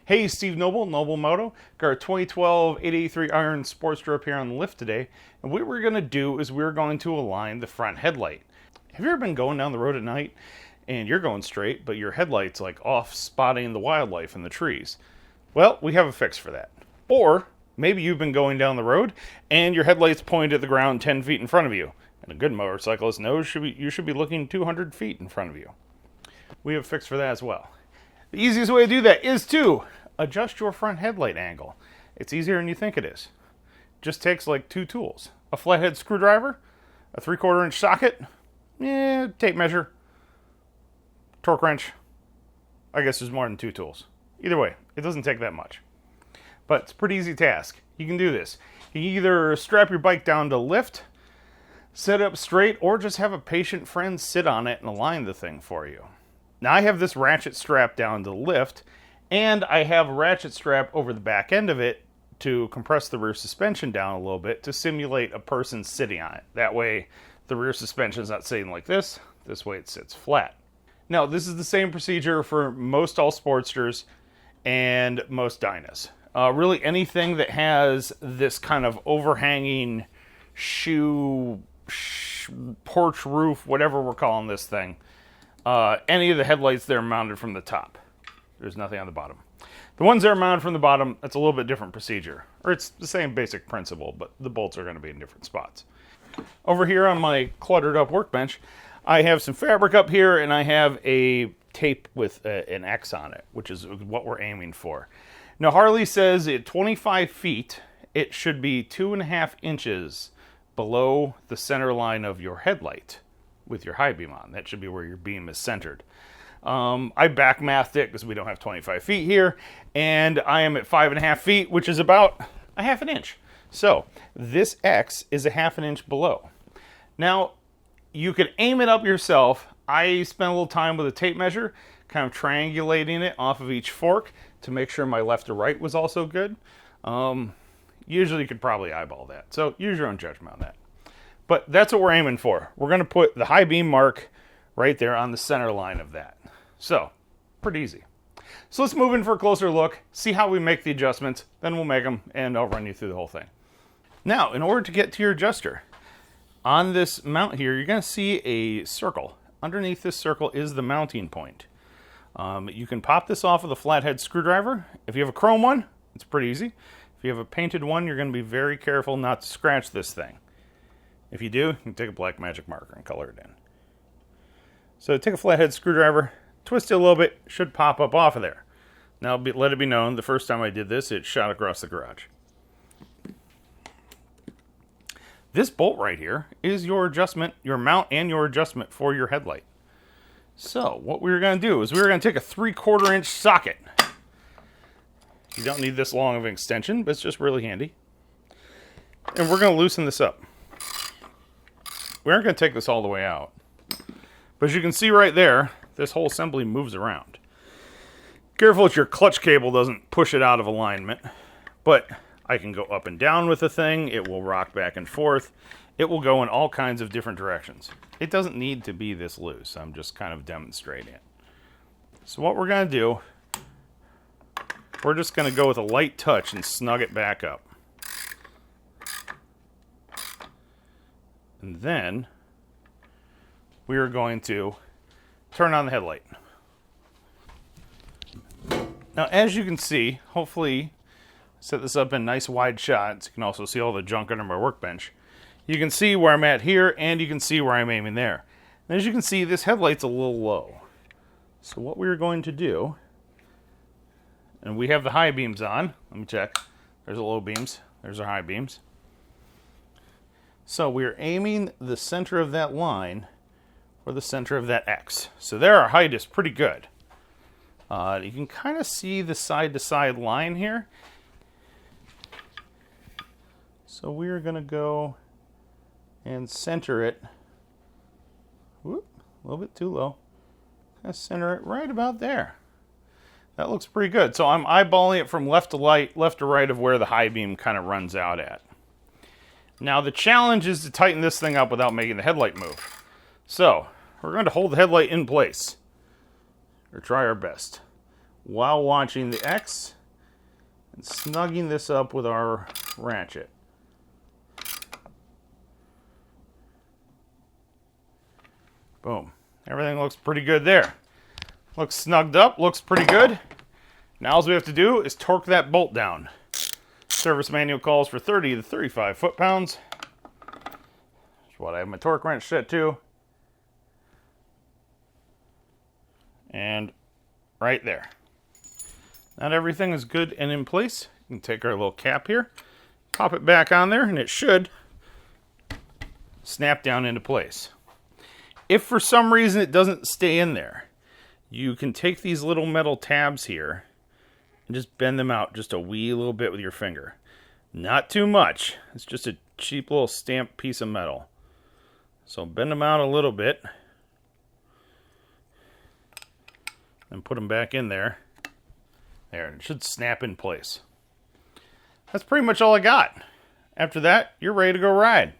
Hey, Steve Noble Moto. Got our 2012 883 iron Sportster up here on the lift today. And what we're going to do is we're going to align the front headlight. Have you ever been going down the road at night and you're going straight, but your headlight's like off spotting the wildlife in the trees? Well, we have a fix for that. Or maybe you've been going down the road and your headlight's pointed at the ground 10 feet in front of you. And a good motorcyclist knows you should be looking 200 feet in front of you. We have a fix for that as well. The easiest way to do that is to adjust your front headlight angle. It's easier than you think it is. Just takes like two tools. A flathead screwdriver, a 3/4 inch socket, tape measure, torque wrench. I guess there's more than two tools. Either way, it doesn't take that much. But it's a pretty easy task. You can do this. You can either strap your bike down to lift, set it up straight, or just have a patient friend sit on it and align the thing for you. Now I have this ratchet strap down to lift, and I have a ratchet strap over the back end of it to compress the rear suspension down a little bit to simulate a person sitting on it. That way the rear suspension is not sitting like this. This way it sits flat. Now this is the same procedure for most all Sportsters and most Dynas. Really anything that has this kind of overhanging porch roof, whatever we're calling this thing. Any of the headlights that are mounted from the top. There's nothing on the bottom. The ones that are mounted from the bottom, that's a little bit different procedure. Or it's the same basic principle, but the bolts are going to be in different spots. Over here on my cluttered up workbench, I have some fabric up here, and I have a tape with an X on it, which is what we're aiming for. Now, Harley says at 25 feet, it should be 2.5 inches below the center line of your headlight with your high beam on. That should be where your beam is centered. I back mathed it because we don't have 25 feet here, and I am at 5.5 feet, which is about 1/2 inch. So this X is 1/2 inch below. Now, you could aim it up yourself. I spent a little time with a tape measure, kind of triangulating it off of each fork to make sure my left to right was also good. Usually you could probably eyeball that. So use your own judgment on that. But that's what we're aiming for. We're going to put the high beam mark right there on the center line of that. So, pretty easy. So let's move in for a closer look, see how we make the adjustments, then we'll make them, and I'll run you through the whole thing. Now, in order to get to your adjuster, on this mount here, you're going to see a circle. Underneath this circle is the mounting point. You can pop this off with a flathead screwdriver. If you have a chrome one, it's pretty easy. If you have a painted one, you're going to be very careful not to scratch this thing. If you do, you can take a black magic marker and color it in. So take a flathead screwdriver, twist it a little bit, should pop up off of there. Now let it be known, the first time I did this, it shot across the garage. This bolt right here is your adjustment, your mount and your adjustment for your headlight. So what we're going to do is we're going to take a 3/4 inch socket. You don't need this long of an extension, but it's just really handy. And we're going to loosen this up. We aren't going to take this all the way out. But as you can see right there, this whole assembly moves around. Careful that your clutch cable doesn't push it out of alignment. But I can go up and down with the thing. It will rock back and forth. It will go in all kinds of different directions. It doesn't need to be this loose. I'm just kind of demonstrating it. So what we're going to do, we're just going to go with a light touch and snug it back up. And then we are going to turn on the headlight. Now, as you can see, hopefully, set this up in nice wide shots. You can also see all the junk under my workbench. You can see where I'm at here, and you can see where I'm aiming there. And as you can see, this headlight's a little low. So what we're going to do, and we have the high beams on. Let me check. There's the low beams. There's our high beams. So we're aiming the center of that line or the center of that X. So there our height is pretty good. You can kind of see the side-to-side line here. So we're going to go and center it. Whoop, a little bit too low. Center it right about there. That looks pretty good. So I'm eyeballing it from left to right of where the high beam kind of runs out at. Now the challenge is to tighten this thing up without making the headlight move. So we're going to hold the headlight in place, or try our best, while watching the X and snugging this up with our ratchet. Boom. Everything looks pretty good there. Looks snugged up, looks pretty good. Now all we have to do is torque that bolt down. Service manual calls for 30 to 35 foot-pounds. That's what I have my torque wrench set to. And right there. Now that everything is good and in place, you can take our little cap here, pop it back on there, and it should snap down into place. If for some reason it doesn't stay in there, you can take these little metal tabs here and just bend them out just a wee little bit with your finger. Not too much. It's just a cheap little stamped piece of metal. So bend them out a little bit and put them back in there. There, it should snap in place. That's pretty much all I got. After that, you're ready to go ride.